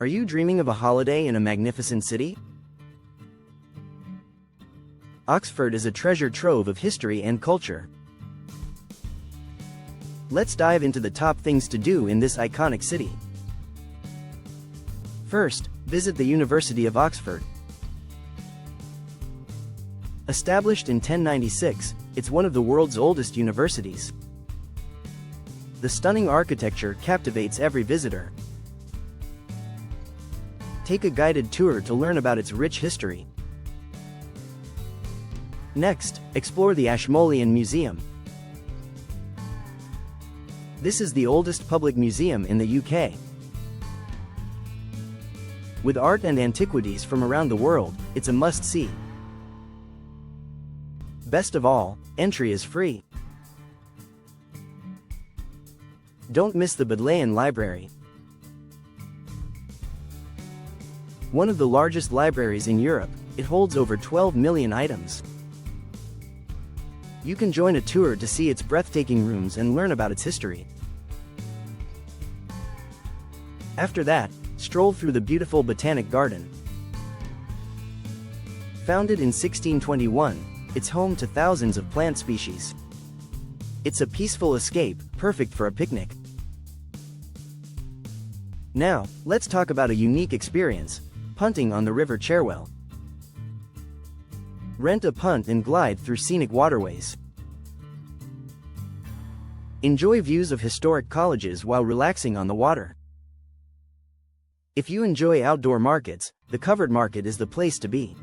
Are you dreaming of a holiday in a magnificent city? Oxford is a treasure trove of history and culture. Let's dive into the top things to do in this iconic city. First, visit the University of Oxford. Established in 1096, it's one of the world's oldest universities. The stunning architecture captivates every visitor. Take a guided tour to learn about its rich history. Next, explore the Ashmolean Museum. This is the oldest public museum in the UK. With art and antiquities from around the world, it's a must-see. Best of all, entry is free. Don't miss the Bodleian Library. One of the largest libraries in Europe, it holds over 12 million items. You can join a tour to see its breathtaking rooms and learn about its history. After that, stroll through the beautiful Botanic Garden. Founded in 1621, it's home to thousands of plant species. It's a peaceful escape, perfect for a picnic. Now, let's talk about a unique experience: punting on the River Cherwell. Rent a punt and glide through scenic waterways. Enjoy views of historic colleges while relaxing on the water. If you enjoy outdoor markets, the Covered Market is the place to be.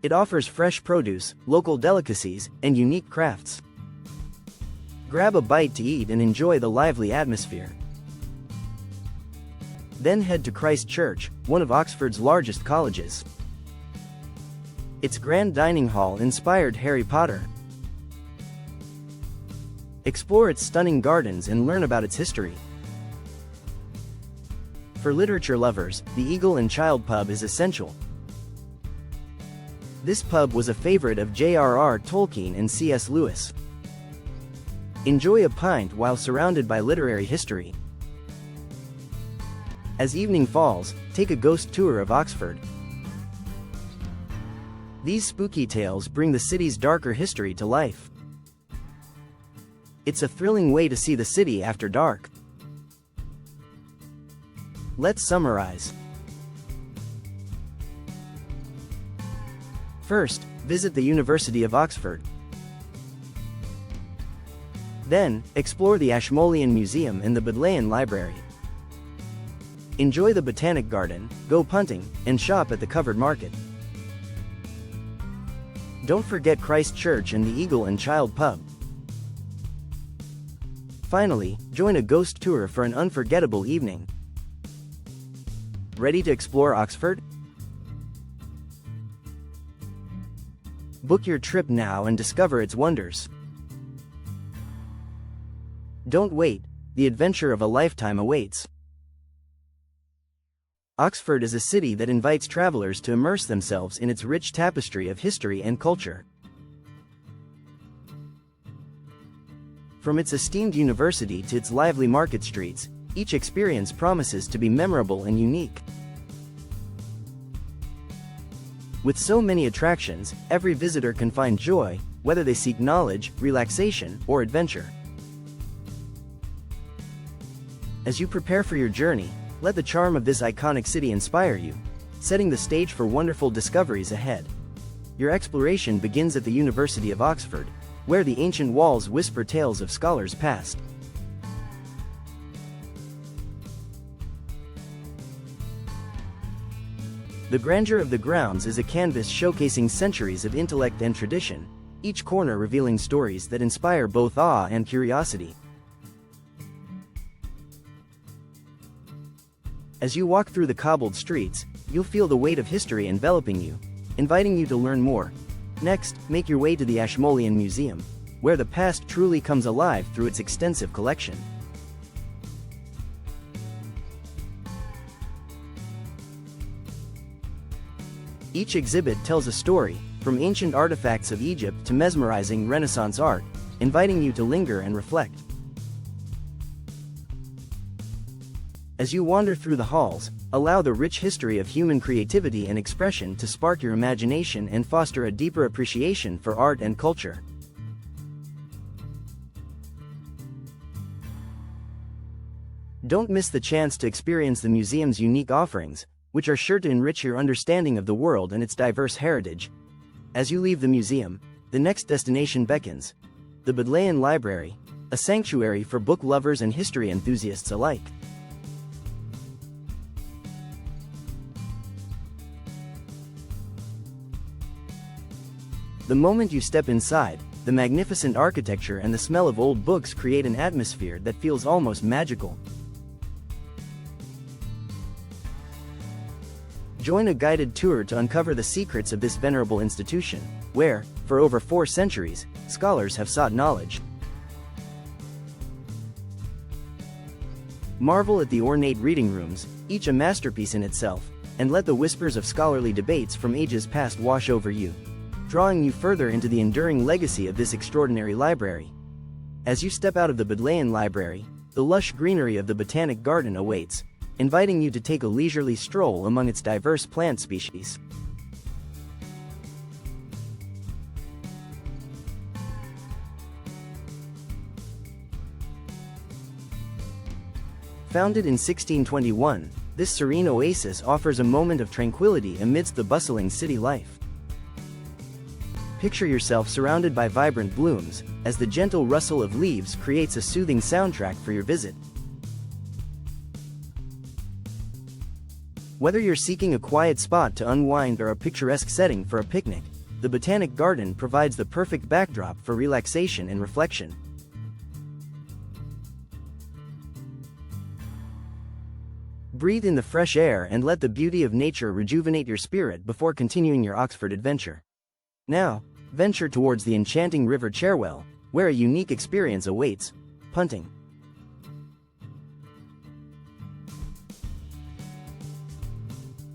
It offers fresh produce, local delicacies, and unique crafts. Grab a bite to eat and enjoy the lively atmosphere. Then head to Christ Church, one of Oxford's largest colleges. Its grand dining hall inspired Harry Potter. Explore its stunning gardens and learn about its history. For literature lovers, the Eagle and Child pub is essential. This pub was a favorite of J.R.R. Tolkien and C.S. Lewis. Enjoy a pint while surrounded by literary history. As evening falls, take a ghost tour of Oxford. These spooky tales bring the city's darker history to life. It's a thrilling way to see the city after dark. Let's summarize. First, visit the University of Oxford. Then, explore the Ashmolean Museum and the Bodleian Library. Enjoy the Botanic Garden, go punting, and shop at the Covered Market. Don't forget Christ Church and the Eagle and Child pub. Finally, join a ghost tour for an unforgettable evening. Ready to explore Oxford? Book your trip now and discover its wonders. Don't wait, the adventure of a lifetime awaits. Oxford is a city that invites travelers to immerse themselves in its rich tapestry of history and culture. From its esteemed university to its lively market streets, each experience promises to be memorable and unique. With so many attractions, every visitor can find joy, whether they seek knowledge, relaxation, or adventure. As you prepare for your journey, let the charm of this iconic city inspire you, setting the stage for wonderful discoveries ahead. Your exploration begins at the University of Oxford, where the ancient walls whisper tales of scholars past. The grandeur of the grounds is a canvas showcasing centuries of intellect and tradition, each corner revealing stories that inspire both awe and curiosity. As you walk through the cobbled streets, you'll feel the weight of history enveloping you, inviting you to learn more. Next, make your way to the Ashmolean Museum, where the past truly comes alive through its extensive collection. Each exhibit tells a story, from ancient artifacts of Egypt to mesmerizing Renaissance art, inviting you to linger and reflect. As you wander through the halls, allow the rich history of human creativity and expression to spark your imagination and foster a deeper appreciation for art and culture. Don't miss the chance to experience the museum's unique offerings, which are sure to enrich your understanding of the world and its diverse heritage. As you leave the museum, the next destination beckons: the Bodleian Library, a sanctuary for book lovers and history enthusiasts alike. The moment you step inside, the magnificent architecture and the smell of old books create an atmosphere that feels almost magical. Join a guided tour to uncover the secrets of this venerable institution, where, for over 4 centuries, scholars have sought knowledge. Marvel at the ornate reading rooms, each a masterpiece in itself, and let the whispers of scholarly debates from ages past wash over you, drawing you further into the enduring legacy of this extraordinary library. As you step out of the Bodleian Library, the lush greenery of the Botanic Garden awaits, inviting you to take a leisurely stroll among its diverse plant species. Founded in 1621, this serene oasis offers a moment of tranquility amidst the bustling city life. Picture yourself surrounded by vibrant blooms, as the gentle rustle of leaves creates a soothing soundtrack for your visit. Whether you're seeking a quiet spot to unwind or a picturesque setting for a picnic, the Botanic Garden provides the perfect backdrop for relaxation and reflection. Breathe in the fresh air and let the beauty of nature rejuvenate your spirit before continuing your Oxford adventure. Now, venture towards the enchanting River Cherwell, where a unique experience awaits: punting.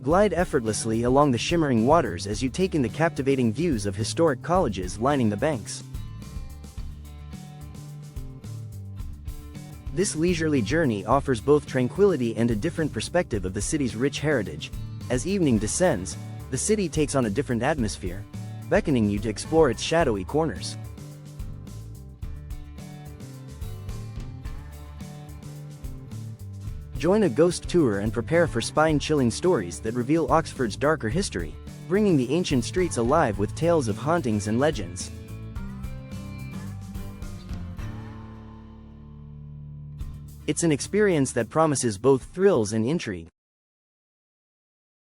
Glide effortlessly along the shimmering waters as you take in the captivating views of historic colleges lining the banks. This leisurely journey offers both tranquility and a different perspective of the city's rich heritage. As evening descends, the city takes on a different atmosphere, beckoning you to explore its shadowy corners. Join a ghost tour and prepare for spine-chilling stories that reveal Oxford's darker history, bringing the ancient streets alive with tales of hauntings and legends. It's an experience that promises both thrills and intrigue,